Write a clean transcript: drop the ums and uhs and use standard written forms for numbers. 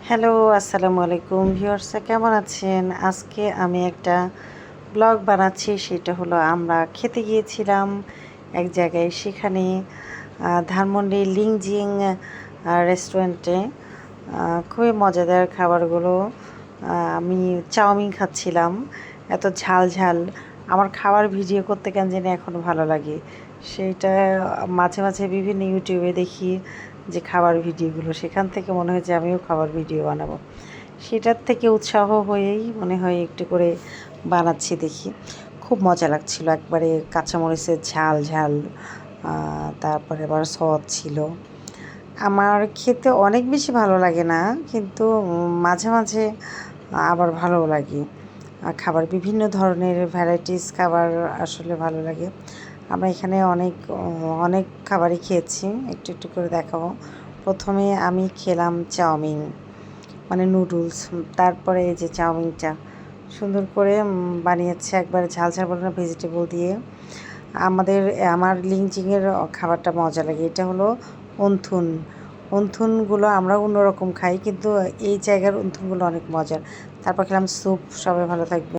Hello, আসসালামু আলাইকুম ভিউয়ার্সরা, কেমন আছেন? আজকে আমি একটা ব্লগ বানাচ্ছি। সেটা হলো আমরা খেতে গিয়েছিলাম এক জায়গায়, সেখানে ধানমন্ডি লিংজিং রেস্টুরেন্টে। খুবই মজাদার খাবারগুলো। আমি চাউমিন খাচ্ছিলাম, এত ঝাল ঝাল। আমার খাবার ভিডিও করতে কেন জানি এখনও ভালো লাগে। সেইটা মাঝে মাঝে বিভিন্ন ইউটিউবে দেখি যে খাবার ভিডিওগুলো, সেখান থেকে মনে হয় যে আমিও খাবার ভিডিও বানাবো। সেটার থেকে উৎসাহ হয়েই মনে হয় একটু করে বানাচ্ছি দেখি। খুব মজা লাগছিল, একবারে কাঁচামরিচের ঝাল ঝাল, তারপরে আবার সস ছিল। আমার খেতে অনেক বেশি ভালো লাগে না, কিন্তু মাঝে মাঝে আবার ভালোও লাগে। খাবার বিভিন্ন ধরনের ভ্যারাইটিস খাবার আসলে ভালো লাগে। আমরা এখানে অনেক অনেক খাবারই খেয়েছি, একটু একটু করে দেখাবো। প্রথমে আমি খেলাম চাউমিন, মানে নুডলস। তারপরে এই যে চাউমিনটা সুন্দর করে বানিয়েছে, একবার ঝাল ঝাল বলে না, ভেজিটেবল দিয়ে। আমার লিংজিংয়ের খাবারটা মজা লাগে। এটা হলো অন্থুন। অন্থুনগুলো আমরা অন্যরকম খাই, কিন্তু এই জায়গার অন্থুনগুলো অনেক মজার। তারপর খেলাম স্যুপ। সবাই ভালো থাকবে।